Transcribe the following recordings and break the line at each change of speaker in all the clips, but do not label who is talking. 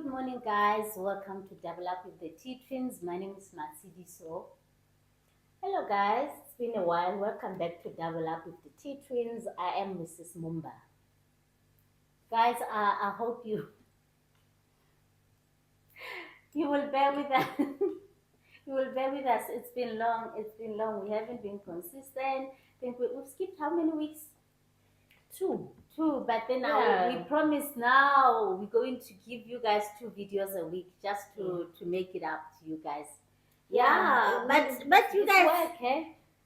Good morning, guys. Welcome to Double Up with the T Twins. My name is Matsidi So. Hello, guys. It's been a while. Welcome back to Double Up with the T Twins. I am Mrs. Mumba. Guys, I hope you will bear with us. You will bear with us. It's been long. It's been long. We haven't been consistent. I think we've skipped how many weeks? Two, but then we promise now we're going to give you guys 2 videos a week just to make it up to you guys. But you guys work, eh?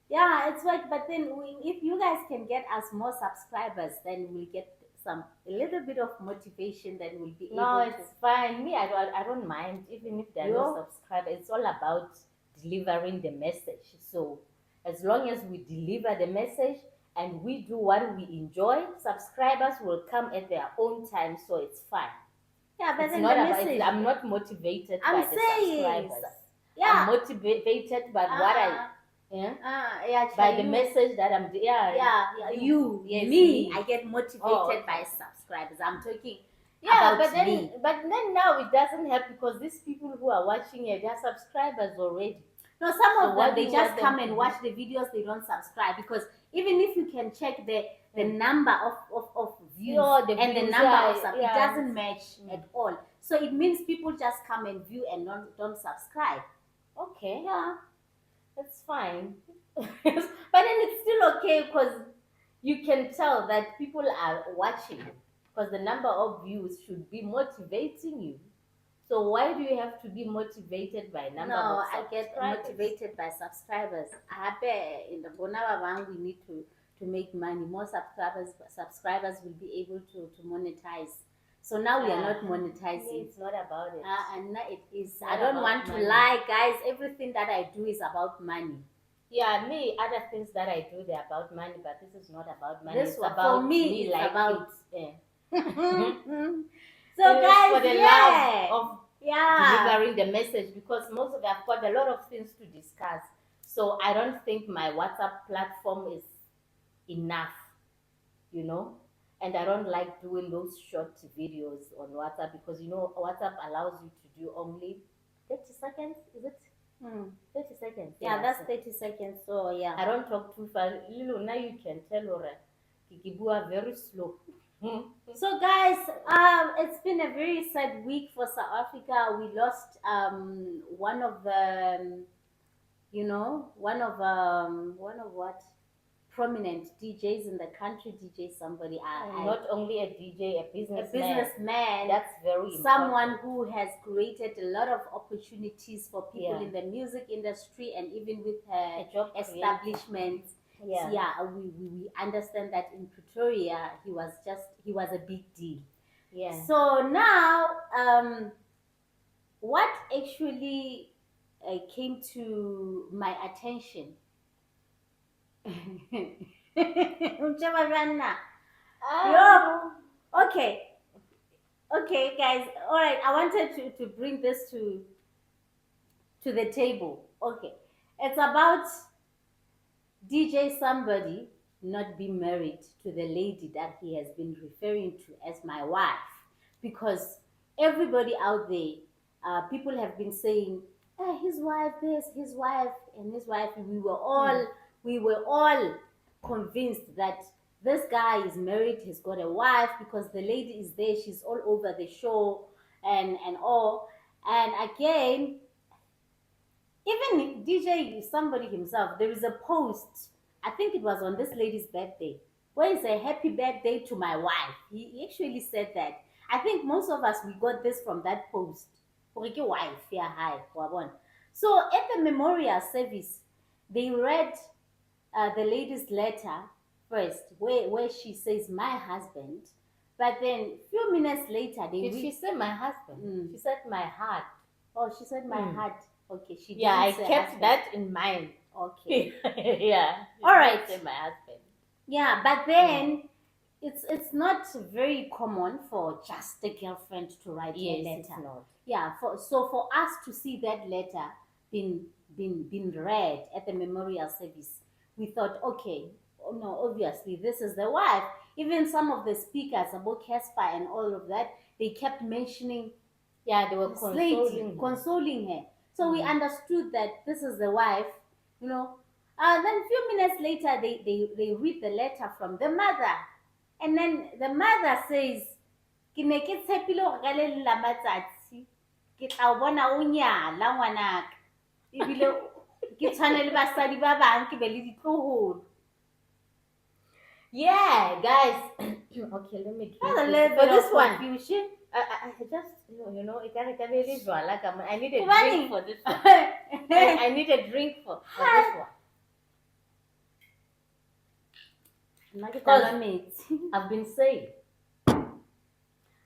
Yeah, it's work. But then if you guys can get us more subscribers, then we'll get a little bit of motivation. Then we'll be
No,
able
it's fine. Me, I don't mind. Even if there are no subscribers, it's all about delivering the message. So as long as we deliver the message and we do what we enjoy, subscribers will come at their own time. So it's fine.
Yeah, but
It's
then
not
the
about.
message.
I'm not motivated
I'm
by the
saying,
subscribers.
yeah.
I'm motivated by what I. Yeah. By the message that I'm.
You,
yes,
me. I get motivated
okay.
by subscribers. I'm talking.
Yeah,
about me.
but then now it doesn't help because these people who are watching it, they're subscribers already.
No, some of them they just come
them
and watch the videos. They don't subscribe because even if you can check the number of views and the number of subs, it doesn't match at all. So it means people just come and view and don't subscribe.
Okay.
Yeah,
that's fine. But then it's still okay because you can tell that people are watching because the number of views should be motivating you. So why do you have to be motivated by number of subscribers?
I get motivated by subscribers. In the Bonava we need to make money. More subscribers will be able to monetize. So now we are not monetizing.
It's not about it.
And it is. I don't want to lie, guys. Everything that I do is about money.
Yeah, me, other things that I do, they're about money, but this is not about money.
This one, for me, it's
like
about
it.
So guys,
for the love of delivering the message, because most of I've got a lot of things to discuss. So I don't think my WhatsApp platform is enough, and I don't like doing those short videos on WhatsApp because WhatsApp allows you to do only 30 seconds, is it? 30 seconds.
Yeah, that's 30 seconds. So yeah,
I don't talk too fast. Now you can tell Kikibua very slow.
So guys, it's been a very sad week for South Africa. We lost one of the one of what prominent DJs in the country. DJ somebody.
Not only a DJ, a businessman.
That's
very important.
Someone who has created a lot of opportunities for people in the music industry and even with job establishments. We understand that in Pretoria he was a big deal. Yeah. So now, what actually came to my attention? Okay, guys. All right, I wanted to bring this to the table. Okay, it's about DJ somebody not be married to the lady that he has been referring to as my wife, because everybody out there, people have been saying, his wife this, his wife and his wife. We were all convinced that this guy is married, he's got a wife, because the lady is there, she's all over the show and all. And again, even DJ somebody himself, there is a post, I think it was on this lady's birthday, where he said, happy birthday to my wife. He actually said that. I think most of us, we got this from that post. Wife, yeah, hi. So at the memorial service, they read the lady's letter first, where she says, my husband. But then a few minutes later,
Did she say my husband? She said my heart.
Oh, she said my heart. Okay, she didn't
I
say
kept
husband.
that in mind.
Okay.
Yeah.
All right.
Say my husband.
Yeah, but then it's not very common for just a girlfriend to write a letter.
It's not.
Yeah. So for us to see that letter being read at the memorial service, we thought, okay, no, obviously this is the wife. Even some of the speakers about Casper and all of that, they kept mentioning
Yeah, they were
this lady
consoling her.
consoling her. So we
Mm.
understood that this is the wife, you know. Then a few minutes later, they read the letter from the mother. And then the mother says, ke ne ke tshepile gore ka le leng la matsatsi ke tla o bona o nyala ngwanaka ebile ke tshwane le basadi ba bang ke be le ditloholo.
Yeah, guys. Okay, let me drink
That's a
this.
little
For
bit
this
of
one,
confusion.
I just, it can really draw like I need a
Funny.
drink for this one. I need a drink for this one.
Nna ke
Because
tla nwa metsi.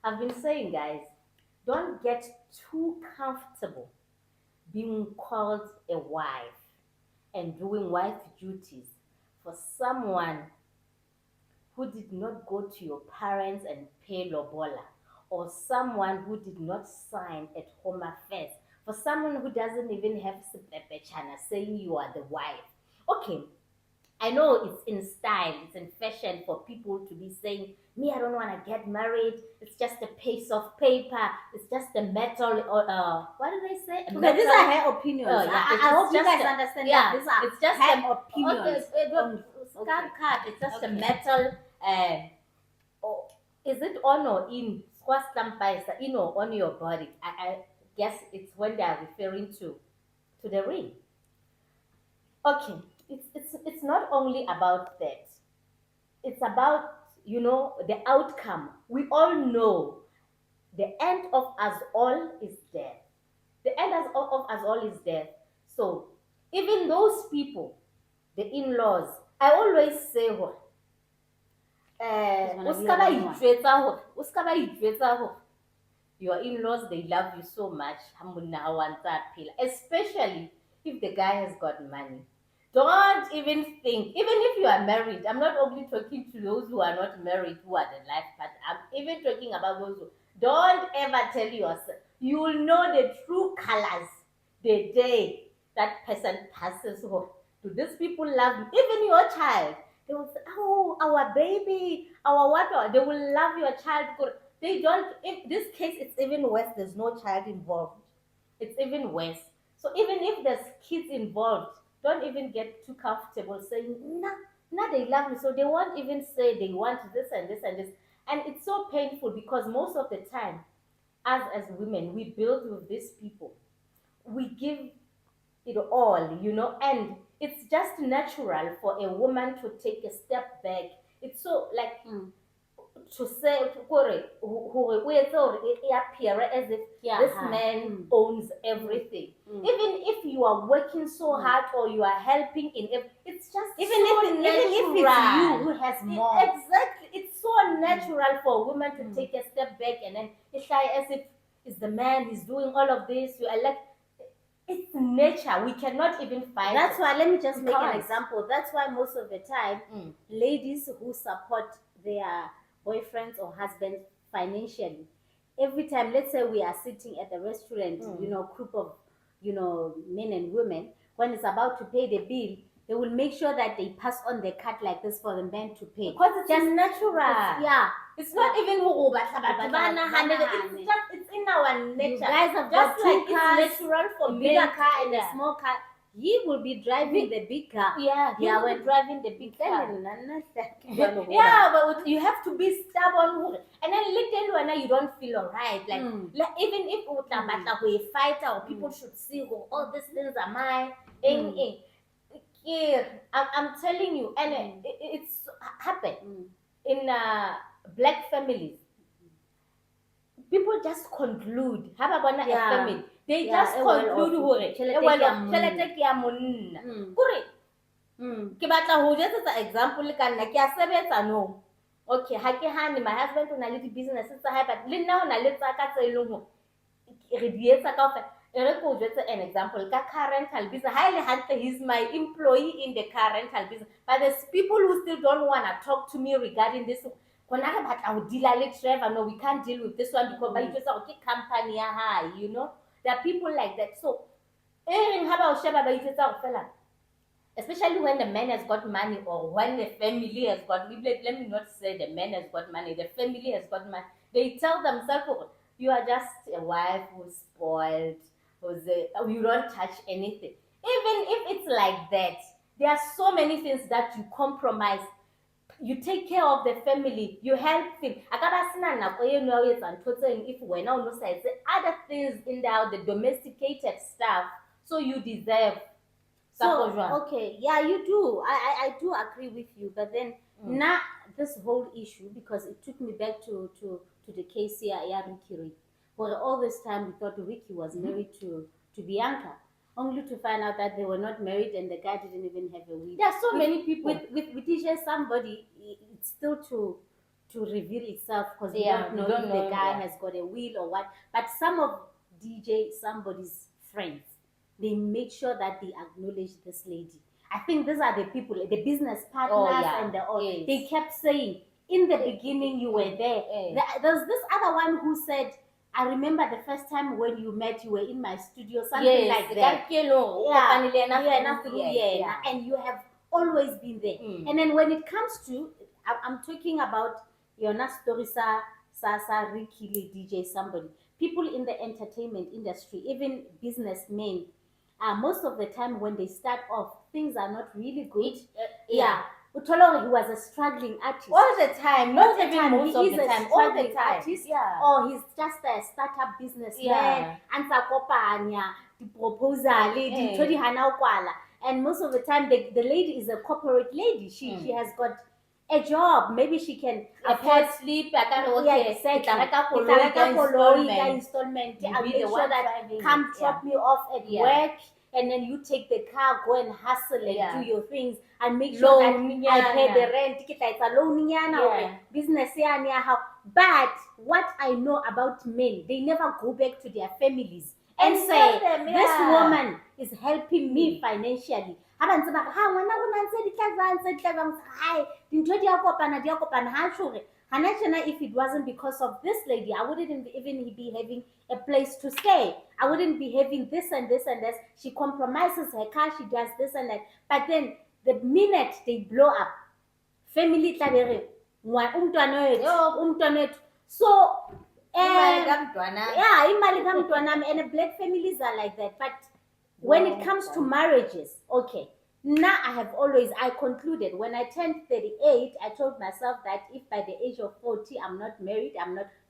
I've been saying, guys, don't get too comfortable being called a wife and doing wife duties for someone who did not go to your parents and pay lobola, or someone who did not sign at home affairs, for someone who doesn't even have sepepechana saying you are the wife. Okay, I know it's in style, it's in fashion for people to be saying, me, I don't want to get married. It's just a piece of paper. It's just a metal, or what do they say? A
Okay, these
metal-
are her opinions.
yeah,
I hope you
just
guys
a-
understand
yeah,
that these are
it's just
her
a-
opinions.
Scan card. It's just a
Okay.
metal. Or is it on or in? Squash stampaisa, in or on your body? I guess it's when they are referring to the ring. Okay, it's not only about that. It's about the outcome. We all know the end of us all is death. The end of us all is death. So even those people, the in-laws, I always say what
It's gonna be a long one.
your in-laws, they love you so much, especially if the guy has got money. Don't even think, even if you are married, I'm not only talking to those who are not married, who are the life partner, I'm even talking about those who don't ever tell yourself. You will know the true colors the day that person passes home. Do these people love you? Even your child, they will say, oh, our baby, our what? They will love your child. They don't. In this case, it's even worse. There's no child involved. It's even worse. So even if there's kids involved, don't even get too comfortable saying, nah, nah, they love me. So they won't even say they want this and this and this. And it's so painful because most of the time, us as women, we build with these people. We give it all, and it's just natural for a woman to take a step back. It's so like to say who appear as if
Yeah,
this
huh.
man owns everything.
Mm.
Even if you are working so hard or you are helping it's just
Even
so
if
natural.
it's you who has more.
Exactly, it's so natural for a woman to take a step back, and then it's like as if it's the man is doing all of this. You are like, it's nature. We cannot even fight
That's
it.
why, let me just
We
make an
can't.
example. That's why most of the time, ladies who support their boyfriends or husbands financially, every time, let's say we are sitting at the restaurant, group of, men and women, when it's about to pay the bill, they will make sure that they pass on the card like this for the men to pay.
Because it's
Just
natural.
Yeah.
It's not even who it's in our nature.
You guys have
Just
got
like
two cars,
it's natural for
a
men.
bigger car and
Yeah.
a small car. He will be driving the big car.
Yeah,
Yeah,
when
when-
driving the big car.
Yeah.
Yeah, but you have to be stubborn. And then little when you don't feel alright. Like, even if we fight or people should see all these things are mine. I'm telling you, and it's happened in black families. People just conclude. Have a
Yeah.
family. They
Yeah,
just
e well
conclude
off.
hore.
Tjhelete ke ya monna.
Tjhelete ke ya monna. Kore, ke batla ho jetsetsa example ka nna ke a sebetsa no. Okay, ha ke hane my husband o na le di-business tsa hae, but le nna o na le tsa ka tse leng hore re di etsa kaofela. E re ko jetse an example ka car rental business. Ha ele hantle, he's my employee in the car rental business, but there's people who still don't want to talk to me regarding this. Kona re batla ho deala le Trevor, no, we can't deal with this one because ba itsetsa hore ke company ya hae, there are people like that. So ha ba o sheba ba itsetsa hore fela, especially when the man has got money or when the family has got, let me not say the man has got money, the family has got money, they tell themselves, You are just a wife who's spoiled, you don't touch anything. Even if it's like that, there are so many things that you compromise. You take care of the family, you help them. Akaba sena nako eno ya ho etsa ntho tseno if wena o no sa etse other things in the domesticated stuff, so you deserve.
So, okay, yeah, you do. I do agree with you, but then now this whole issue, because it took me back to the case here, Ricky Rick, where all this time we thought Ricky was married to Bianca, only to find out that they were not married and the guy didn't even have a will.
There are so many people
With DJ Somebody, it's still to reveal itself, because we don't know if the guy has got a will or what. But some of DJ Somebody's friends, they make sure that they acknowledge this lady. I think these are the people, the business partners, and the all.
Yes.
They kept saying, in the beginning you were there. There's this other one who said, I remember the first time when you met, you were in my studio, something like that. And you have always been there. And then when it comes to, I'm talking about Yona story, Sasa, Ricky, DJ Somebody, people in the entertainment industry, even businessmen, most of the time when they start off, things are not really good. Utolo, he was a struggling artist.
All the time, not even most of the time, all the time.
Artist, or he's just a startup businessman. The proposal lady, and most of the time the lady is a corporate lady. She has got a job. Maybe she can
afford sleep.
Installment. I'll make sure that come drop me off at work, and then you take the car, go and hustle and do your things, and make sure that I pay the rent. It's a loan, business. But what I know about men, they never go back to their families and say, this woman is helping me financially. If it wasn't because of this lady, I wouldn't even be having a place to stay. I wouldn't be having this and this and this. She compromises her car, she does this and that. But then the minute they blow up, family so and black families are like that. But when it comes to marriages, okay, now I concluded when I turned 38, I told myself that if by the age of 40 I'm not married,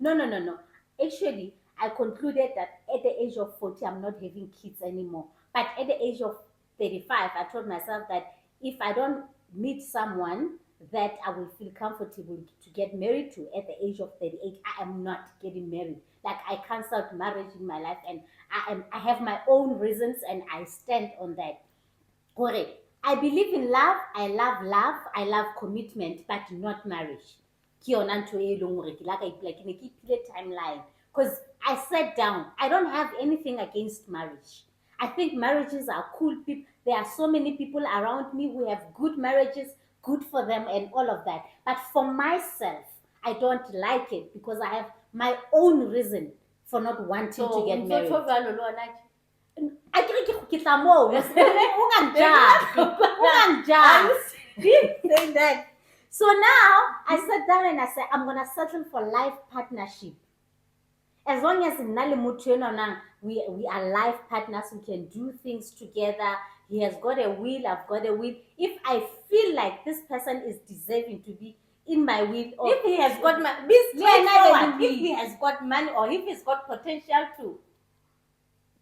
no. Actually, I concluded that at the age of 40 I'm not having kids anymore. But at the age of 35, I told myself that if I don't meet someone that I will feel comfortable to get married to at the age of 38, I am not getting married. Like, I cancelled marriage in my life, and I have my own reasons, and I stand on that. Correct. I believe in love. I love commitment, but not marriage. Timeline. Because I sat down. I don't have anything against marriage. I think marriages are cool. There are so many people around me who have good marriages, good for them and all of that. But for myself, I don't like it because I have my own reason for not wanting to get married. Saying that. So now I sat down and I said, I'm gonna settle for life partnership. As long as we are life partners, we can do things together. He has got a will, I've got a will. If I feel like this person is deserving to be in my will, or
if he has got money, if he has got money, or if he's got potential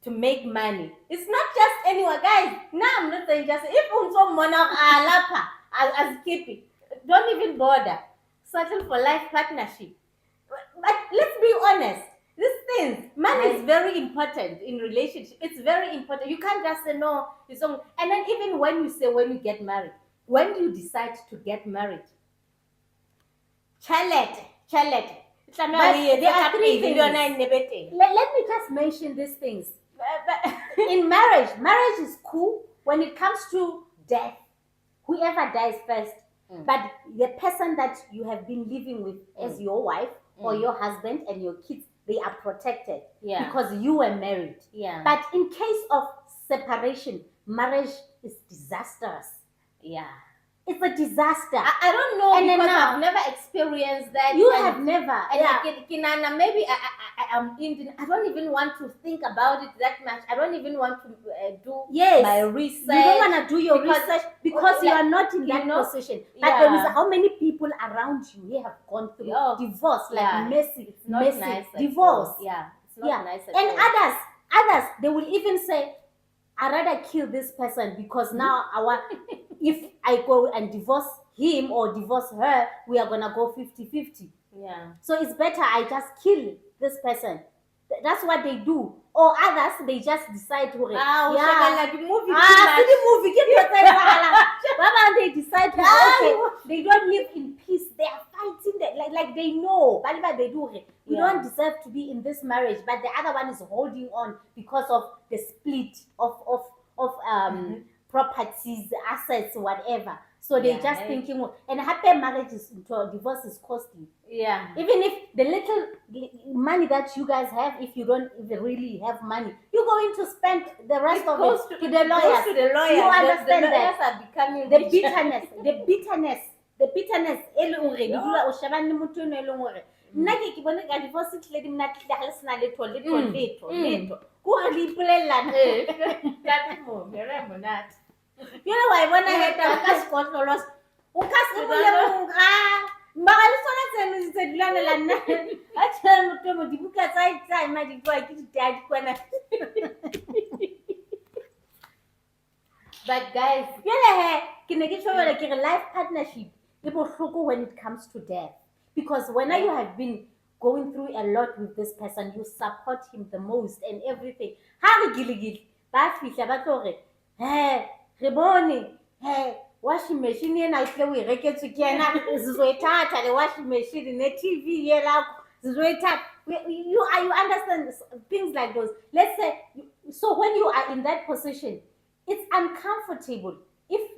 to make money, it's not just anyone, guys. Now I'm not saying just if unso monarch alapa as keep it, don't even bother. Settle for life partnership. But let's be honest. These things, money is very important in relationship. It's very important. You can't just say no. And then even when you get married, when do you decide to get married? Charlotte.
There are three things. Let me just mention these things. In marriage is cool when it comes to death. Whoever dies first. But the person that you have been living with as your wife or your husband and your kids, they are protected because you were married. But in case of separation, marriage is disastrous. It's it's a disaster.
I don't know,
And then
because
now-
I've never experienced that.
You
and-
have never.
And
Yeah.
Kinana, maybe I am Indian. I don't even want to think about it that much. I don't even want to do
Yes.
my research.
You don't want to do your
because-
research because you
like,
are not in
you
that
know,
position. But there is
yeah.
how many people around you who have gone through
Yeah.
divorce, like
Yeah.
messy,
It's not
messy
nice at
divorce.
all. Yeah, it's not
Yeah.
nice at
And
all.
others, they will even say, "I rather kill this person because now if I go and divorce him or divorce her, we are gonna go 50-50.
Yeah.
So it's better I just kill this person." That's what they do. Or others, they just decide to
Like movie.
see the movie, keep your time. Baba, they decide to okay, they don't live in peace. They are fighting. Like they know. Baliba, they do. We
Yeah.
don't deserve to be in this marriage, but the other one is holding on because of the split of properties, assets, whatever. So they're
Yeah,
just
right.
thinking, and happy marriages into divorce is costly.
Yeah.
Even if the little money that you guys have, if you don't even really have money, you're going to spend the rest of
goes
it
to
the lawyers.
Goes to the lawyers.
You understand
the lawyers
that?
are becoming
The
richer.
bitterness e leng hore di
Yeah.
dula o shebane le motho eno e leng hore nna ke bone ka divorce tlile di mna tlile ga le sena letho ko re le ipolellana yona wa e bona heta ka sekotlolo o ka se bole monga mara le sona tseno tse dilanela nna a tshela motho mo dibuka tsa ima di kwa ke ditadi kwana.
But guys,
ke ne ke tshwara ke re life partnership e bohloko when it comes to death, because when you have been going through a lot with this person, you support him the most and everything. Ha re giligili ba fihla ba tlo re re bone washing machine ena tle o e reketswe ke yena zizoyithatha le washing machine ne TV ye lakho zizoyithatha. You understand things like those. Let's say, so when you are in that position, it's uncomfortable if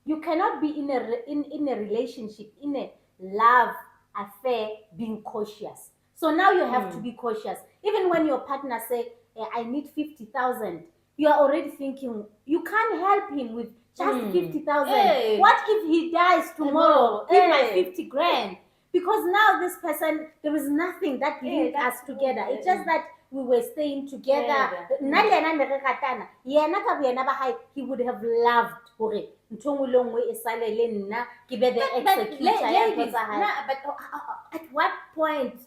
you cannot be in a relationship, in a love affair, being cautious. So now you have to be cautious. Even when your partner say, I need 50,000, you are already thinking you can't help him with just 50,000.
Hey.
What if he dies tomorrow?
Hey.
Give my 50 grand. Because now this person, there is nothing that linked us together. It's just that we were staying together. Nna le yena ne re ratana. Yena ka boyena ba hae, he would have loved hore ntho nngwe le nngwe e sale le nna ke be the executor ya ntho tsa hae.
But at what point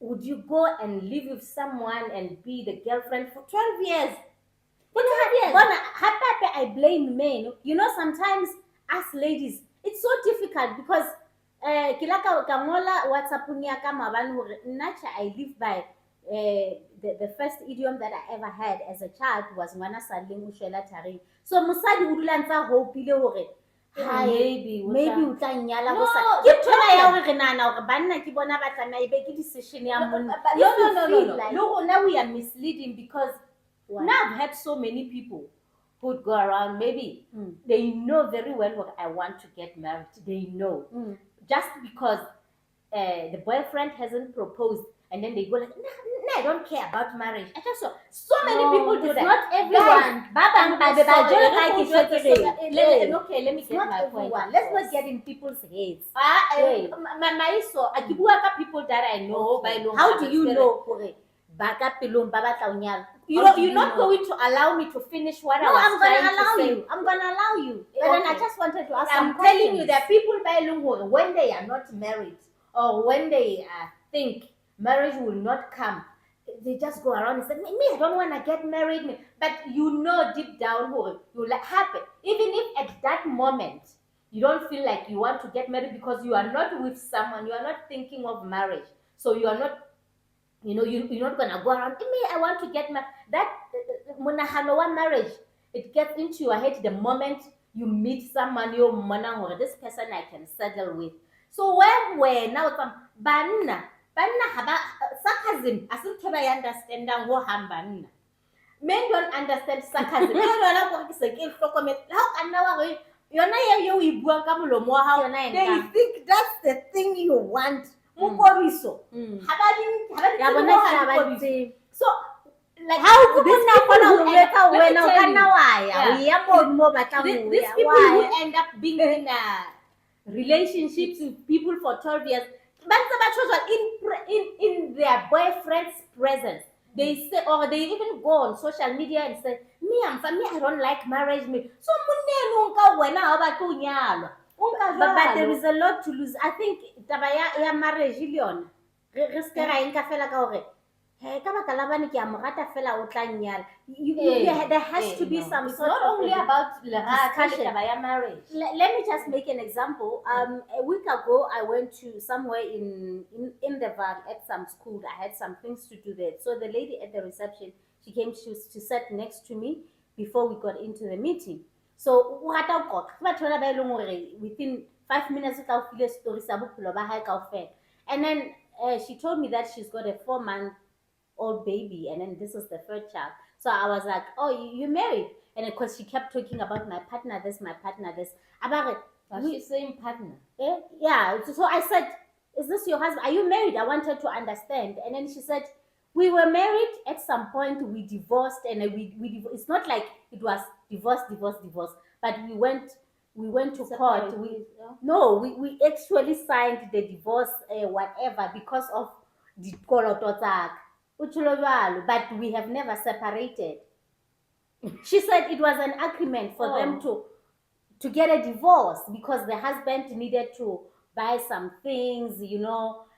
would you go and live with someone and be the girlfriend for 12 years? For 12 years.
Bona hape I blame men. You know, sometimes us ladies, it's so difficult because ke la ka ngola WhatsApp-ong ya ka mabane hore nna I live by the first idiom that I ever had as a child was ngwana saleng o shwela tharing. So mosadi o dula ntsa hopile hore maybe o tla nyala go sa ke thola ya hore re nana hore banna ke bona ba tsamaya e be ke decision ya monna.
No, now we are misleading because now I've had so many people who'd go around, maybe they know very well what I want to get married. They know. Just because the boyfriend hasn't proposed, and then they go like, no, I don't care about marriage. I just saw so many people do that.
Not everyone.
Okay, let me get
Not
my
everyone.
point.
Let's not get in people's heads.
People that I know.
How do you know?
You're not going to allow me to finish what I
No,
was
I'm
trying
gonna allow
to say.
you. I'm gonna allow you. But then I
Okay.
just wanted to ask
I'm
some
telling you
questions.
that people by Lungu, when they are not married or when they think marriage will not come, they just go around and say, me, I don't want to get married. But you know deep down what will happen. Even if at that moment you don't feel like you want to get married because you are not with someone, you are not thinking of marriage. So you are not, you're not going to go around, me, I want to get married. That monahano wa marriage, it gets into your head the moment you meet someone, this person I can settle with. So when now some banna haba sarcasm, as if I understand how banna. Men don't understand sarcasm. They think that's the thing you want. So like
how
these
these people
who
who
end up,
when
let me tell you, these people who
why?
end up being in relationships with people for 12 years, in their boyfriend's presence, they say, or they even go on social media and say, me, I don't like marriage. Me, so
But there is a lot to lose. I think taba ya marriage le yona re se ra enka fela ka hore he ka baka la bane ke a mo rata fela o tla nnyala. There has to be some
it's
sort
not
of
only about
discussion.
taba ya marriage.
Let me just make an example. A week ago, I went to somewhere in the van at some school. I had some things to do there. So the lady at the reception, she came to sat next to me before we got into the meeting. So within 5 minutes, story and then she told me that she's got a 4-month-old baby, and then this is the third child. So I was like, "Oh, you married?" And of course, she kept talking about my partner, this, my partner, this. About it,
She's saying partner.
yeah. So I said, "Is this your husband? Are you married?" I wanted to understand, and then she said, "We were married. At some point, we divorced, and it's not like it was divorce, but we went to court. We actually signed the divorce, whatever, because of the koloto tsa ka. O tjho jwalo, but we have never separated." She said it was an agreement for them to get a divorce because the husband needed to buy some things,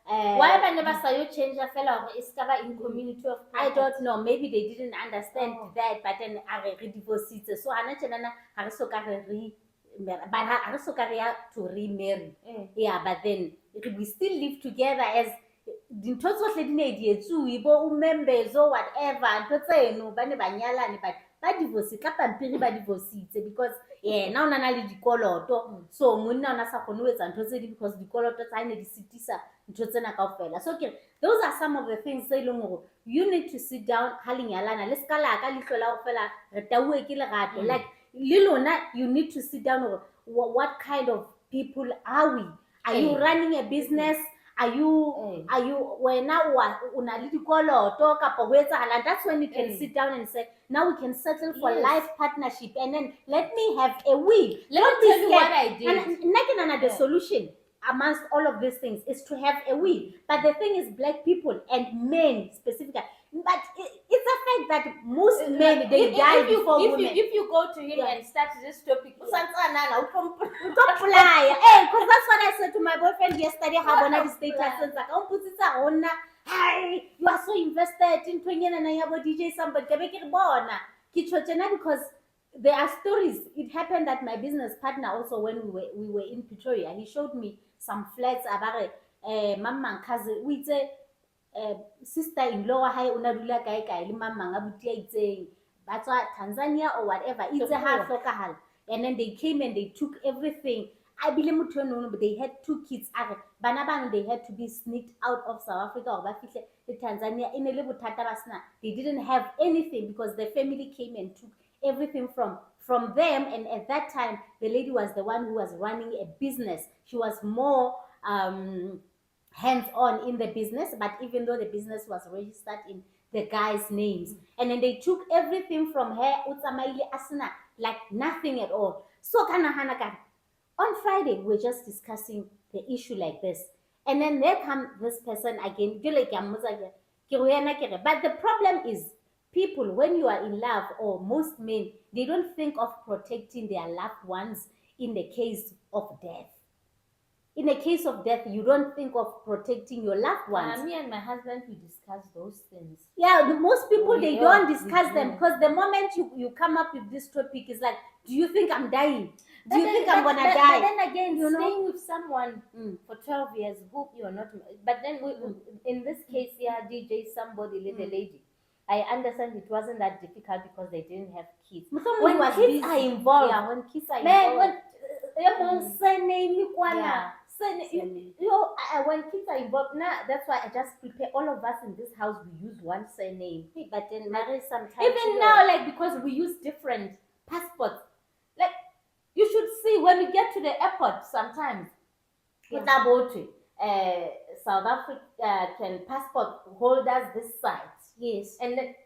Why ba never saw you change a fellow is cover in community of
I don't know, maybe they didn't understand that, but then re divorced. So hana tjena ha re soka re but ha re soka re ya to remarry. Yeah, but then we still live together as dintho tsohle di ne di etsuwe bo members or whatever, ntho tseno ba ne ba nyalane, but ba divorce ka pampiri ba divorcitse because now o na le dikoloto. So monna ona sa kgone ho etsa ntho tse di because dikoloto tsa ne di sitisa ntho tsena kaofela. So those are some of the things tse leng hore you need to sit down ha le nyalana le ska la ka lihlo la go fela re tauwe ke lerato. Like le lona, you need to sit down or what kind of people are we? Are you running a business? Are you wena una le dikoloto kapa ho etsahala? That's when you can sit down and say, now we can settle for life partnership, and then let me have a will.
Let me tell you what I did.
And the solution amongst all of these things is to have a will. But the thing is, black people and men specifically, but it's a fact that most men, they die before women.
If you go to him and start this topic,
Because that's what I said to my boyfriend yesterday. How when I status like, hi, you are so invested in DJ somebody because there are stories. It happened that my business partner also, when we were in Pretoria, he showed me some flats about mama cousin. We say sister-in-law hai una dula kae kae le mama abuti a itseng ba tswa Tanzania or whatever, itse ha hlokahala. And then they came and they took everything. I believe mutho no, but they had 2 kids. Bana bang, they had to be sneaked out of South Africa or ba fihle le Tanzania. In le bothata ba sna, they didn't have anything because the family came and took everything from them. And at that time, the lady was the one who was running a business. She was more hands-on in the business, but even though the business was registered in the guy's names, and then they took everything from her, utsamaile asna, like nothing at all. So on Friday, we're just discussing the issue like this, and then there come this person again. But the problem is, people, when you are in love, or most men, they don't think of protecting their loved ones in the case of death. In the case of death, you don't think of protecting your loved ones.
Me and my husband, we discuss those things.
Yeah, most people, they don't discuss them because the moment you come up with this topic, is like, do you think I'm dying? Do you think I'm gonna die?
But then again, staying with someone for 12 years, who you're not. But then in this case, DJ somebody, little lady. I understand it wasn't that difficult because they didn't have kids.
When kids are involved,
when kids are involved. When kids are involved, now that's why I just prepare all of us in this house. We use one surname,
but then marriage sometimes.
Even now, like because we use different passports. Like you should see when we get to the airport sometimes. South African passport holders this side.
Yes,
and then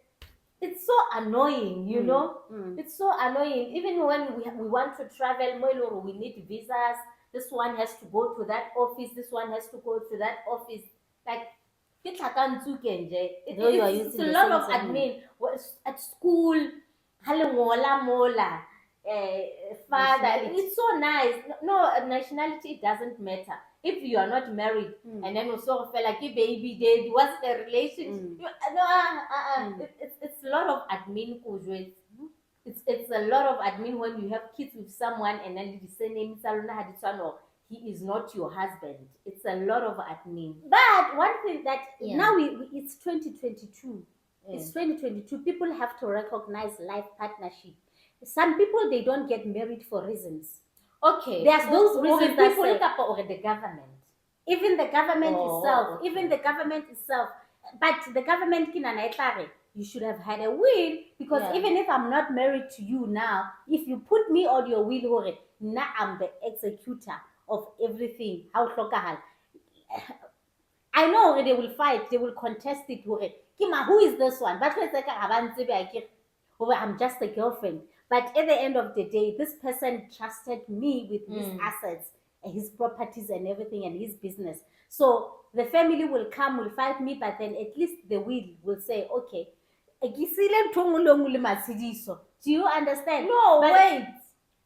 it's so annoying, you know.
Mm.
It's so annoying. Even when we want to travel, we need visas. This one has to go to that office. This one has to go to that office. Like, it's
Though you are
it's
using
a
the
lot
same
of
surname.
admin. At school, halengola mola, father.
Nationality.
It's so nice. No, nationality, it doesn't matter. If you are not married, and then also feel like a baby dead, what's the relationship? It's a lot of admin, Kujwe. It's a lot of admin when you have kids with someone and then you say name he is not your husband. It's a lot of admin.
But one thing that
Yeah.
now it's 2022.
Yeah.
It's 2022. People have to recognize life partnership. Some people, they don't get married for reasons.
Okay.
There's those reasons that
people
say-
look up or the government.
Even the government
Oh,
itself,
okay.
even the government itself. But the government you should have had a will, because
Yeah.
even if I'm not married to you now, if you put me on your will, now I'm the executor of everything. How hlokahal. I know they will fight, they will contest it. Kima, who is this one? But I'm just a girlfriend. But at the end of the day, this person trusted me with his assets, and his properties and everything, and his business. So the family will come, will fight me, but then at least the will say, okay, do you understand?
No,
But-
wait.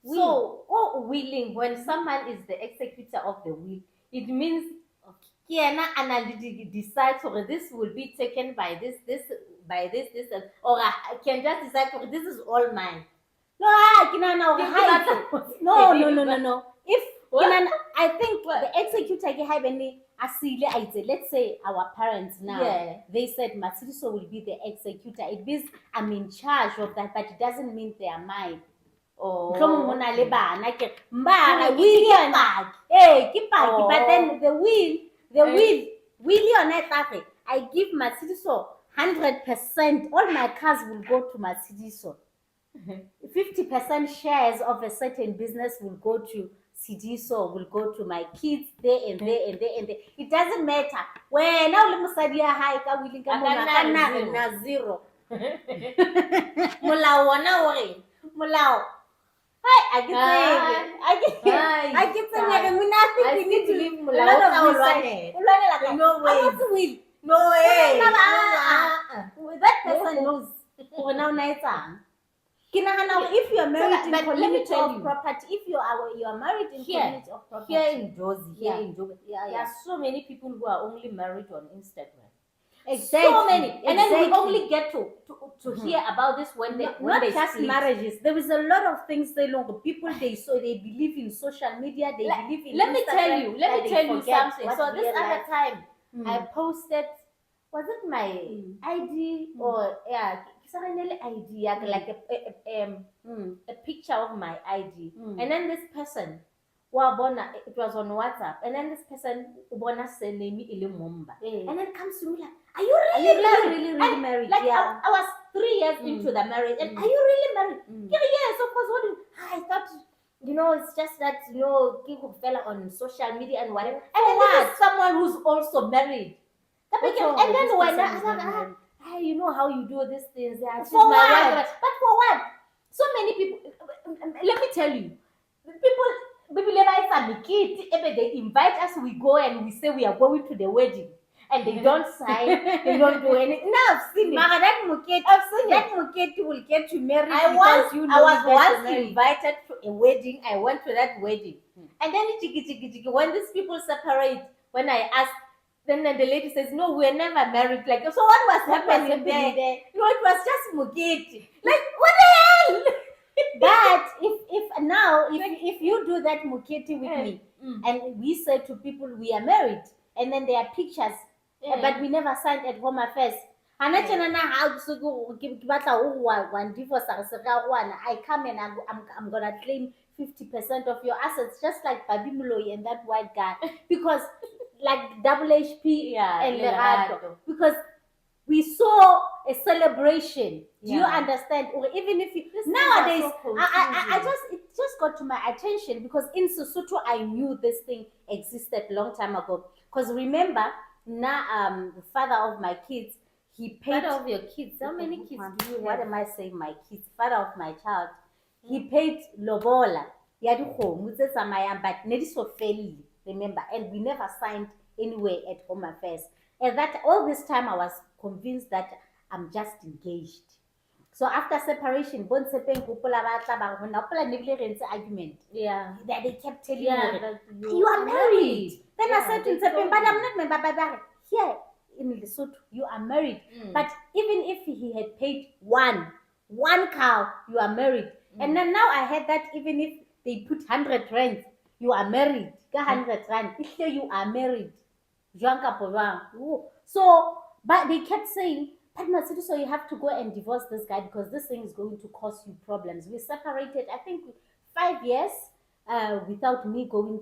Will.
So, willing, when someone is the executor of the will, it means Kiana and decides this will be taken by this, or I can just decide this is all mine.
No, no. If
What?
I think
What?
the executor let's say our parents now,
Yeah.
they said Matsiriso will be the executor. It means I'm in charge of that, but it doesn't mean they are mine.
Oh,
Mohlomong hona le bana, ke mbana
Ke
will yona.
paki.
Ke paki,
Oh.
but then the will yona e tla re, I give Matsiriso 100%. All my cars will go to Matsiriso. 50% shares of a certain business will go to Sidiso, will go to my kids there and there and there and there. It doesn't matter. When now le mosadi ya hae ka willing ka mona
Aka
ka
na
na
zero.
na zero. Molao wona hore molao. Hai, I get
I
we
still
need to
believe
a
molao
lot
o
of
tla o
research.
lwanela. No way.
Will.
No way.
That person knows. Hore na o na etsang. Ke nagana hore if you are married in
but let me
community
tell
of
you.
property, if you are married in
Here.
community of property,
Here in Jozi, here
Yeah.
in Joburg,
Yeah,
there are so many people who are only married on Instagram.
exactly,
So many. And then we
exactly.
only get to hear about this when they
Not
they
just
split.
marriages. There is a lot of things they know. People they believe in social media. They believe in.
Let me tell
Instagram,
you. Let
that
me
they
tell you
forget
something.
what
So this
real
other
life-
time,
Mm.
I posted. Was it my ID or ID? Like a picture of my ID, and then this person. It was on WhatsApp, and then this person ubona surname ile Mumba, and then comes to me like, "Are you
Are
really
you
married?"
really
And,
married?
like
Yeah.
I was 3 years into the marriage, and are you really married? Yeah, yes, of course. I thought, it's just that people fell on social media and whatever. And then this is someone who's also married.
What's wrong
And
with
then
this
when
person
I
is
was
not
like,
married?
hey, you know how you do these things. Yeah, she's
For
my
what?
wife. But for what? So many people. Let me tell you, people they invite us. We go and we say we are going to the wedding, and they don't sign. They don't do anything. No, I've seen it.
Mara, that Muketi,
I've seen
that
it.
Muketi will get you married
I
because you know
was
you get
once
married.
invited to a wedding. I went to that wedding, and then when these people separate, when I asked, then the lady says, "No, we're never married." Like, so what was happening there? No, it was just Mugeti. Like, what the hell?
But if you do that Muketi with me, and we say to people we are married, and then there are pictures, but we never signed at Home Affairs. And I come and I'm gonna claim 50% of your assets, just like Babi Muloi and that white guy, because like Double HP and Lerato, because we saw a celebration. Do you understand? Or even if you nowadays, it just got to my attention because in Sesotho I knew this thing existed long time ago. Because remember, now the father of my kids, he paid.
Father of your kids. How many kids do you
What
have?
am I saying? My kids, father of my child. He paid lobola. Ya dikgomo tse tsamayang, but ne di so felle, remember, and we never signed anywhere at Home Affairs. And that all this time I was convinced that I'm just engaged. So after separation, Bontsepeng gopola ba tla ba go napola ne bile re ntse argument.
Yeah.
That they kept telling
Yeah,
me,
that
you are married. Then I
Yeah,
said to
they
Ntsepeng,
told
but I'm
you.
not married. Here in Lesotho, you are married.
Mm.
But even if he had paid one cow, you are married.
Mm.
And then now I heard that even if they put 100 rands, you are married. 100 rand, here you are married. Jwang kapo jwang. So, but they kept saying, but Masidu, so you have to go and divorce this guy because this thing is going to cause you problems. We separated, I think, 5 years without me going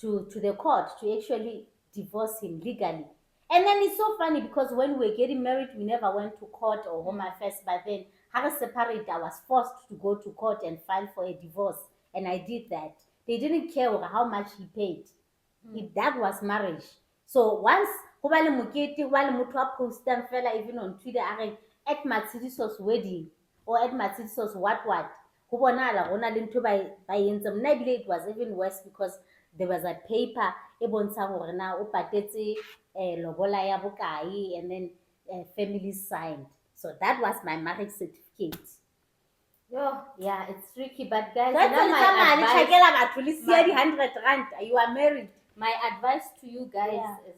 to the court to actually divorce him legally. And then it's so funny because when we were getting married, we never went to court or Home Affairs. But then, having separated, I was forced to go to court and file for a divorce. And I did that. They didn't care how much he paid. If that was marriage. So once go ba le mokete, go ba le motho a postang fela even on Twitter a re at Matshidiso's wedding or at Matshidiso's what go bonala gona le ntho ba entse. Mna ebile it was even worse because there was a paper e bontshang gore na o patetse lobola ya bokae and then family signed. So that was my marriage certificate.
Oh, yeah, it's tricky, but guys,
That's
now my advice,
you are married.
my advice to you guys
Yeah.
is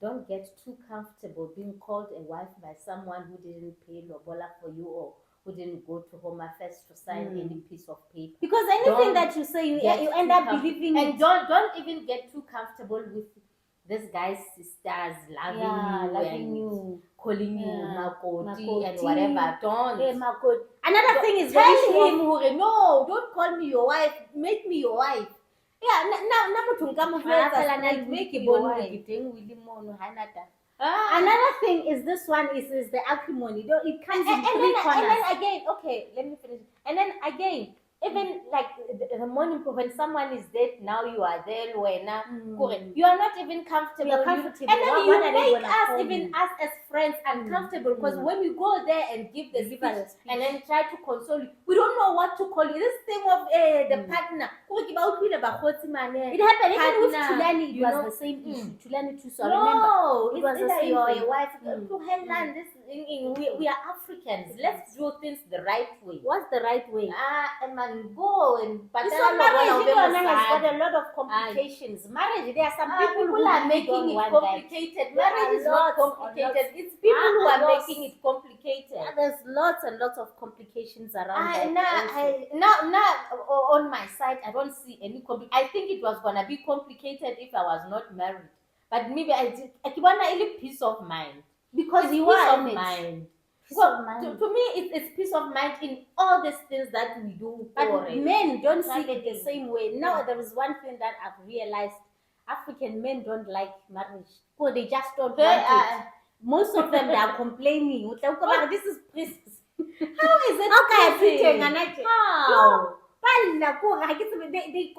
don't get too comfortable being called a wife by someone who didn't pay lobola for you or who didn't go to Home Affairs to sign any piece of paper.
Because anything
Don't
that you say, you
get
end
too
up
comf-
believing
and
it.
don't even get too comfortable with this guy's sisters loving you, calling you makoti and
Makoti.
whatever. Don't.
Another thing is
Tell
very
him,
sure.
no, don't call me your wife. Make me your wife.
Yeah, now motho nka mo fetsa
Make
make
me
it
your
bone
wife.
ke teng wili mono ha nata.
Ah.
Another thing is this one is the acrimony. It comes in three corners.
And then again, okay, let me finish. And then again, even like the morning when someone is dead, now you are there, you are not even comfortable.
You're comfortable.
And then
What
you
are they
make
gonna
us,
call
even
you?
us as friends, uncomfortable because when we go there and give the
Give
speech
us a speech.
and then try to console you, we don't know what to call you. This thing of the partner.
It happened even with
Partner,
Tulani. It
you
was
know.
the same issue. Tulani too. So I remember.
No,
It
it's
was the
either
same
you're
thing.
a wife. We are Africans. Let's do things the right way.
What's the right way?
And man, go and
So marriage has got a lot of complications. Marriage, there are some people who
are
really
making
don't
it
want
complicated.
There
Marriage
are
is not
lots and
complicated.
lots.
It's people who are
Lots.
making it complicated.
that. There's lots and lots of complications around that. also.
Now, on my side, I don't see any I think it was gonna be complicated if I was not married. But maybe I want a peace of mind.
Because
It's
you
peace
are
of
in it.
mind.
Peace
So
of mind.
to me, it's peace of mind in all these things that we do.
But men don't see it the
Everything.
same way. Now there is one thing that I've realized: African men don't like marriage. So they just don't want it. Most of them they are complaining. This is princess.
How is it?
Okay,
possible?
How?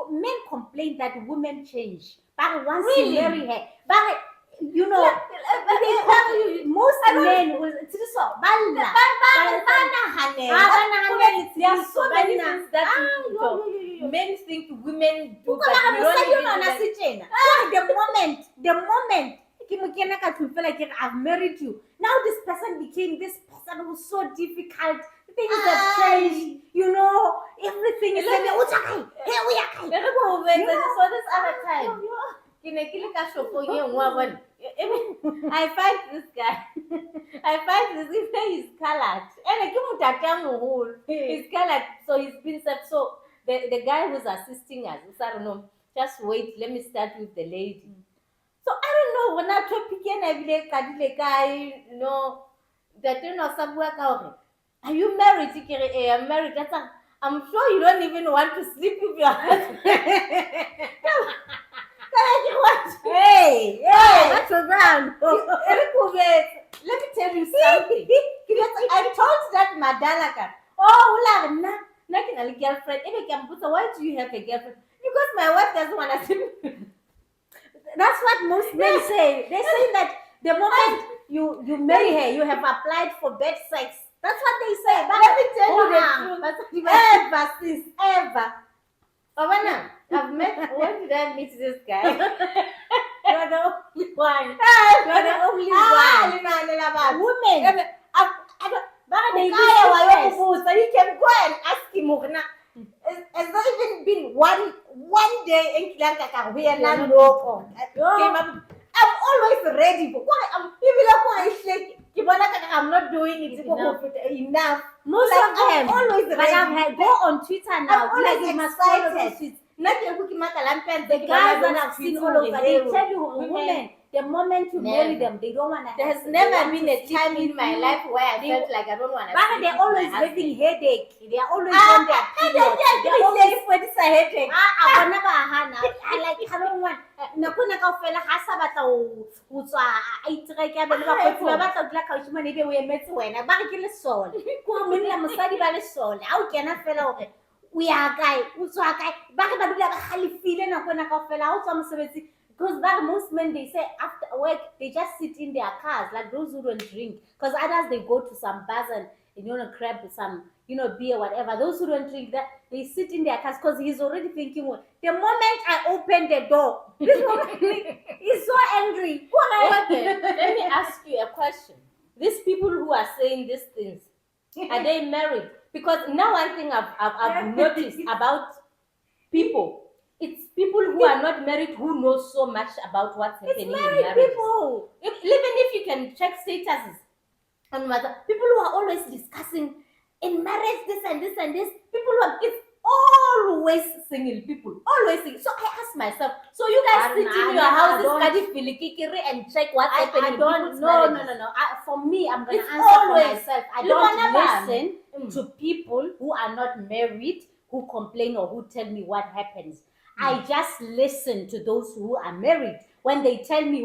Men complain that women change. But once
Really?
you marry her, but you know, most men will.
There are so many things that men think women do, but we don't even do that.
The moment I've married you, now this person became this person who's so difficult. Things have changed, you know, everything is here we are.
So this other time, I find this guy. I find this guy is colored. And he's colored, so he's been set. So the guy who's assisting us, I don't know, just wait, let me start with the lady. So I don't know when I topic you know, that you know somewhere. Are you married? I'm married. I'm sure you don't even want to sleep with your husband.
Hey, what's around?
Let me tell you something. I told that Madalaka, nothing a girlfriend. Why do you have a girlfriend? Because my wife doesn't want to sleep.
That's what most men say. They say that the moment you marry her, you have applied for bad sex. That's what they say.
Let me tell you the
Bonang.
truth.
Ever sis, ever.
Pavana, I've met. When did I meet this guy?
You're the only one. You're the only one. Women.
They
You can go and ask him. It's not even been one day in Kilanka we are not local. I'm always ready. I'm not doing it enough. Most
Like,
of them.
I'm always
But
ready.
I've go on Twitter now.
I'm always
You must follow those
excited.
tweets. The guys that I've seen all over, they tell you, women, the moment you marry them, they don't want to.
There's never been a time in my life where I felt like I don't want to.
But they're always having headache. They are always on their period. They're always
it's a headache.
I never hana. I don't want. Nakuna ka fela ha sa batla o tswa a itireka ba le ba khotsi ba batla dula ka shima ne be o emetse wena ba re ke le sole ko monna mosadi ba le sole a o kena fela hore o ya kae o tswa kae ba re ba dula ba khalifile nakona ka fela ha o tswa mosebetsi. Because most men, they say after work, they just sit in their cars, like those who don't drink. Because others, they go to some bars and grab some, beer, whatever. Those who don't drink, that they sit in their cars because he's already thinking, well, the moment I open the door, this moment, he's so angry.
Okay, let me ask you a question. These people who are saying these things, are they married? Because now one thing I've noticed about people, it's people who are not married who know so much about what's happening in marriage.
People.
Even if you can check statuses on WhatsApp, people who are always discussing in marriage this and this and this, people who are, it's always single people, always single. So I ask myself, so you guys sit in your houses, and check what's happening in people's marriages?
No. For me, I'm going to
It's
answer for
always-
myself. I
you
don't
wanna
listen to people who are not married, who complain or who tell me what happens. I just listen to those who are married when they tell me,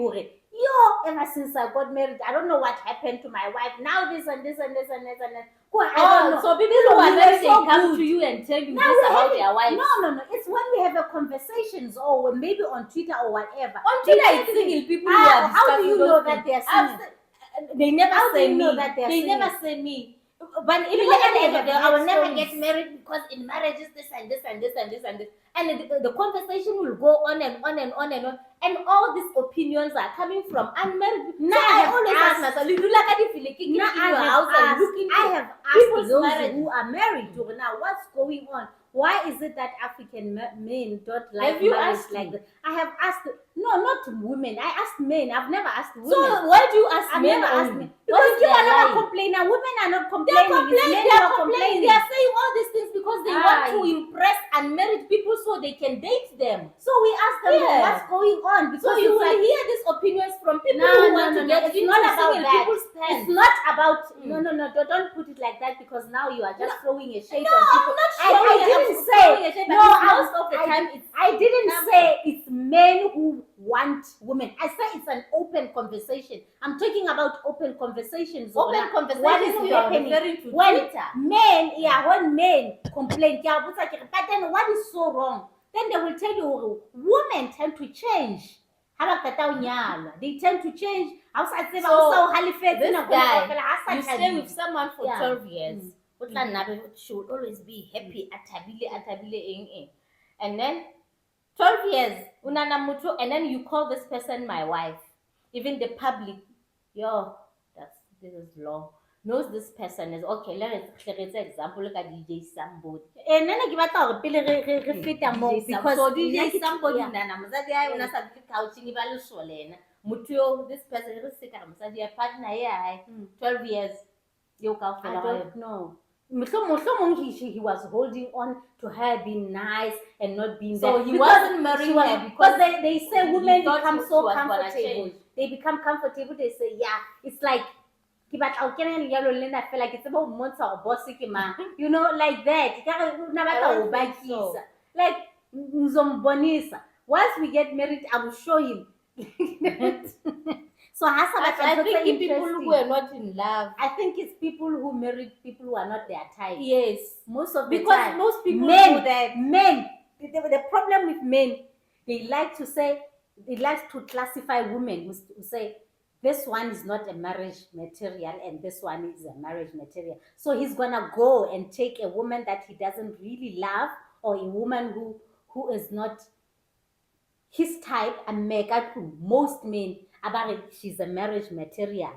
ever since I got married, I don't know what happened to my wife. Now this and this and this and this and this. I don't know.
So people who are
we
married,
were so
they come
good.
to you and tell you
Now
this
we're
about
having-
their wives.
No. It's when we have a conversations or maybe on Twitter or whatever.
On Twitter, it's single people who are
How do you
discussing
know
those
that they are
things.
single?
They never
How do
say
you
me.
know that they are
They
single?
never say me. But even
Because
at the end
they
of the day,
have
I will never
stories.
get married because in marriage is this and this and this and this and this. And the conversation will go on and on and on and on. And all these opinions are coming from unmarried people.
Now
So
I
I
have
always ask
asked-
myself, you do like if you in your house and looking
I have asked
people's
those
marriage.
who are married to now what's going on. Why is it that African men don't like
Have you
marriage
asked
like
me?
that? I have asked. No, not women. I asked men. I've never asked women.
So why do you ask
I've
men
never asked
only?
men.
What
Because
if
you
they
are
are
never
lying?
complaining. Women are not
They
complaining.
are complaining.
It's men
They
who
are complaining. They
complaining.
are saying all these things because they want to impress unmarried people so they can date them.
So we ask them,
Yeah.
what's going on? Because
So you
it's
will
like,
hear these opinions from people
No,
who
no,
want
no,
to
no.
get
It's
into
not about
single
that.
people's pants.
It's not about
Mm.
no. Don't put it like that because now you are just throwing a shade
No,
on
I'm
people.
not
I
throwing
didn't
I'm
say
throwing a shade, but
no.
most of the
I-
time it's
I didn't
harmful.
say it's men who want women. I say it's an open conversation. I'm talking about open conversations.
open
What is
conversation. You are
happening?
referring to
When
Twitter.
when men complain, but then what is so wrong? Then they will tell you, women tend to change. They tend to change.
So,
This
This guy, you stay with someone for
Yeah.
12 years. She will always be happy, atabile, and then 12 years, unana mutu, and then you call this person my wife. Even the public, this is long. Knows this person is okay. Let's example. Look at DJ Somebody.
And then I give a pele re feta mo because
So DJ Somebody,
yeah.
nana muzadi ayi unasabili couching ibalusolena. Mutu, this person is sick. Muzadi a partner yeah. 12 years. You
I don't know. He was holding on to her being nice and not being
So
there.
he
Because
wasn't marrying her because
they say
he
women
thought
become
she
so
was gonna
comfortable.
change.
They become comfortable. They say, yeah, it's like I feel like it's about months or bossy, you know, like that.
don't think so.
Like Nzombonisa. Once we get married, I will show him. So
I think it's people who are not in love.
I think it's people who married people who are not their type.
Yes.
Most of the
Because
time.
most people
men,
do that.
Men, the problem with men, they like to classify women who say this one is not a marriage material and this one is a marriage material. So he's gonna go and take a woman that he doesn't really love, or a woman who is not his type, and make up most men about she's a marriage material.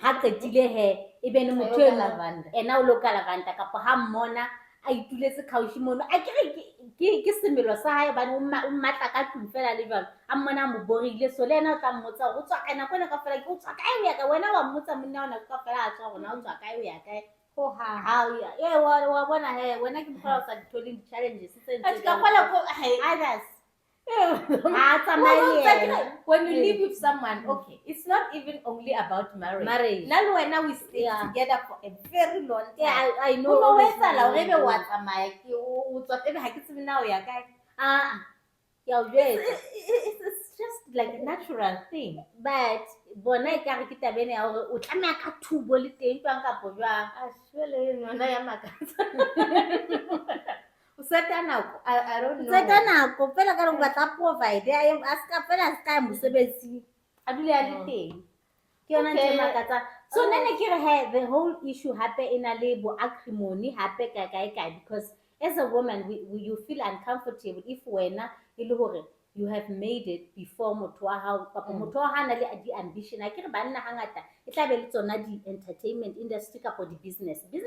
Ha qetile he ebe ne motho
Ayo ka lavanda.
ena o lo ka lavanda kapo ha mmona a ituletse kaushi mono a ke semelo sa hae bane o mmatla ka tlung fela le jalo a mmona mo borile, so le ena o tla mmotsa go tswa kana kwana ka fela ke o tswa kae o ya ka wena wa mmotsa monna ona ka fela a tswa gona o tswa kae o ya kae
Ho ha.
ha wa bona he wena ke mokgwa o sa ditholing challenges tse
A
ntse
ka kwala ko hai.
others
When you live with someone, okay, it's not even only about marriage. Now when we stay together for a very long time.
Yeah, I know.
Kuno wetala o rebe wa tsamaya ke o tswa tebe ha ke tsebe na o ya kae. It's just like a natural thing.
But bona e ka re ke tabene ya hore o tlameha ka thubo le teng tswang ka bojwang
Shwele nona ya makatsa. I don't know.
Tseta nako fela ka re o batla provide a ska fela a ska ya mosebetsing a dule a le teng ke yona ntho e makatsang. So nene ke re he the whole issue hape e na le bo acrimony hape kae because as a woman you feel uncomfortable if wena e le hore you have made it before motho wa hao kapa motho wa hao na le di-ambition. A ke re banna hangata e tla be le tsona di-entertainment industry kapo di-business is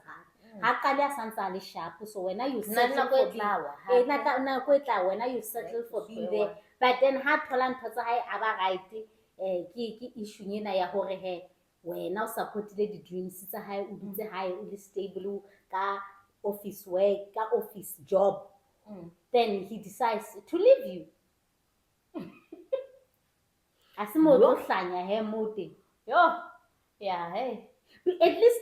hard. Ha qale a santse a le sharp, so wena you settle for nako e tla wena you settle for being there, but then ha thola ntho tsa hae a ba right ke issue ena ya hore he wena o supportile di-dreams tsa hae o dutse hae o le stable ka office work ka office job, then he decides to leave you. A se mo tlo hlanya he mo teng
Yeah, hey.
At least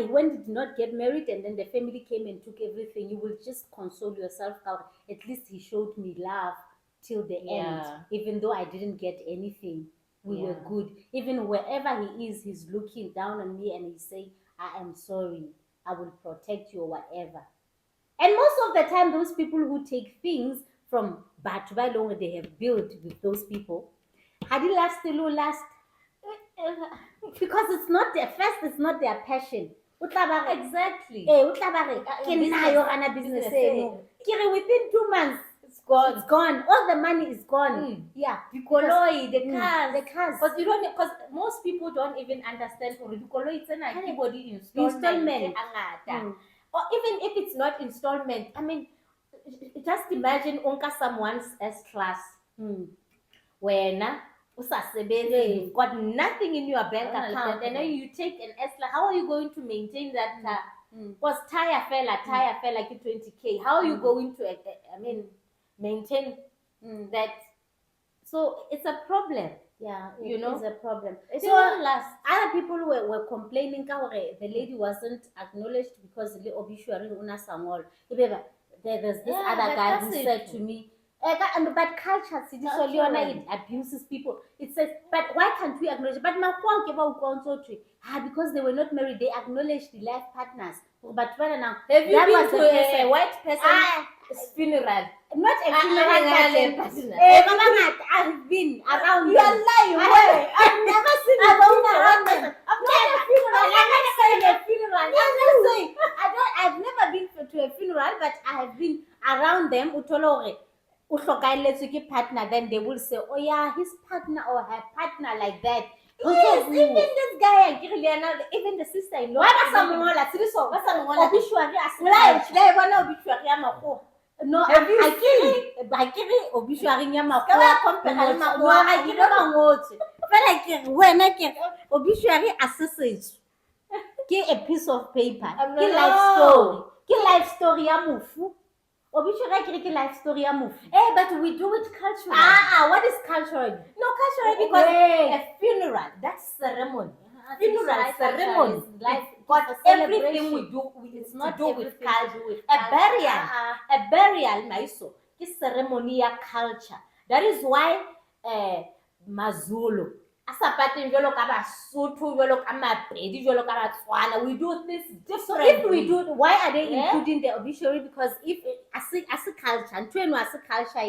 when did not get married and then the family came and took everything, you will just console yourself out. At least he showed me love till the end, even though I didn't get anything. We were good. Even wherever he is, he's looking down on me and he's saying, I am sorry, I will protect you or whatever. And most of the time, those people who take things from Batuba they have built with those people, had it last because it's not their first, it's not their passion.
Exactly.
Business. Within 2 months, it's gone. All the money is gone. Yeah.
The koloi, the
cars.
Because most people don't even understand the koloi it's an installment. Or even if it's not installment, I mean, just imagine onka someone's S-class. When you've got nothing in your bank account and then you take an S-class, how are you going to maintain that car? Because tire fell like 20K. How are you going to maintain that? So it's a problem.
Yeah, it's a problem.
So
other people were complaining the lady wasn't acknowledged because the obituary there's this other guy who said to me, but culture, it abuses people. It says, but why can't we acknowledge? But because they were not married, they acknowledged the life partners. But now,
have you been to a white person's funeral?
Not a funeral person. I've been around.
You are lying.
I've never seen a funeral. I've never been to a funeral, but I have been around them. Partner, then they will say, oh yeah, his partner or her partner like that.
Yes, even this guy, even the sister-in-law.
No,
have you
obituary obituary assessage. A piece of paper. Life story ya mufu. Obituary ke life story ya mufu.
But we do it culturally.
What is cultural?
No, cultural because a funeral, that's ceremony. Funeral ceremony. But everything we do, it's not to do with culture. A burial, maiso, is ceremony ya culture. That is why Mazulu, Asapatin jolo ka Basotho, jolo ka Mapedi, jolo ka Batswana, we do this differently.
So if we do, why are they including the obituary? Because if as a culture, and as a culture,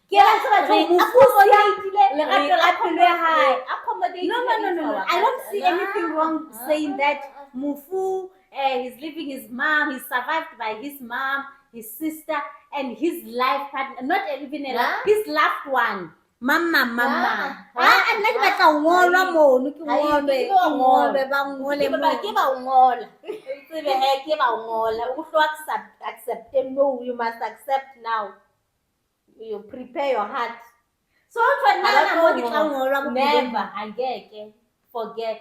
Ke la tseba
Re
accommodate-ile
lerato la pelo ya hae. Accommodate
No. I don't see anything wrong saying that Mufu he's leaving his mom, he's survived by his mom, his sister, and his life partner, not even his loved one. Mama. Nna ke batla ho ngolwa mono, ke ngolwe, ba ngole mono.
Ke ba o ngola. Tsebe he ke ba o ngola. O tlo accept no, you must accept now. You prepare your heart.
So nna mo ke tla ngolwa go
never angeke forget.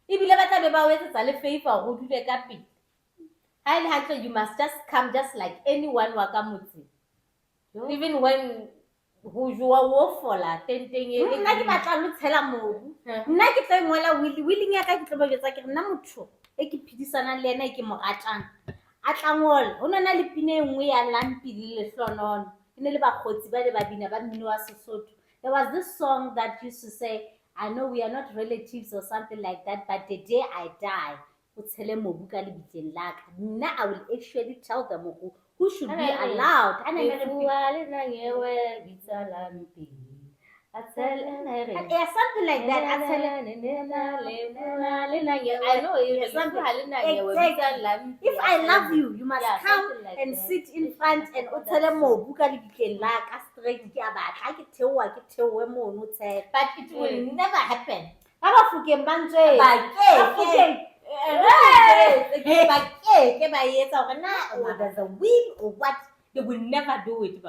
Ibile ba tla be ba o etsetsa le favor go dule ka pele. Ha ile hantle, you must just come just like anyone wa ka motse. Even when go jwa wo fola tenteng e
nna ke batla lo tshela mobu. Nna ke tla ngola willing ya ka ke tlo ba betsa ke nna motho e ke phedisanang le ena e ke mo ratang. A tla ngola ho nona le pine nngwe ya Lampile le Hlonono. Ine le bakgotsi ba le ba bina ba mmino wa Sesotho. There was this song that used to say, I know we are not relatives or something like that, but the day I die, o tshele mobu ka lebitleng la ka. Nna I will actually tell them who should be allowed. Yeah, something like that.
I know
exactly. If I love you, you must come and sit in front and tell mo buka lebitleng la ka straight ke a batla ke theowe mono tshela.
But it will never happen.
Ba ba fukeng ba ntse.
There's a will or what, they will never do it.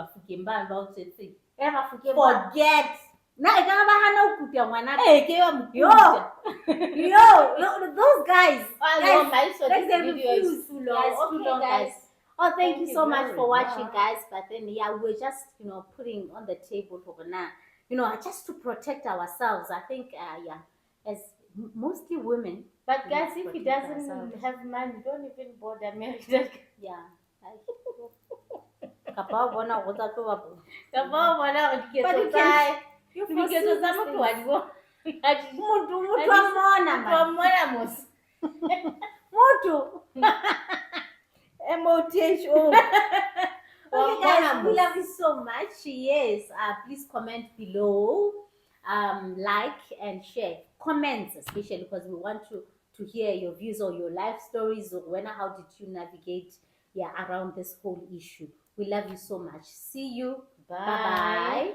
Forget. Na e ka ba hana o kutia ngwana. Those guys. Guys. Oh, thank you so much for watching, guys. But then, yeah, we're just, putting on the table for now, just to protect ourselves. I think, as mostly women.
But guys, if he doesn't have money, don't even bother marrying.
Yeah. You foresee Okay, guys, we love you so much. Yes, please comment below, like and share. Comments especially, because we want to hear your views or your life stories, or how did you navigate around this whole issue. We love you so much. See you. Bye.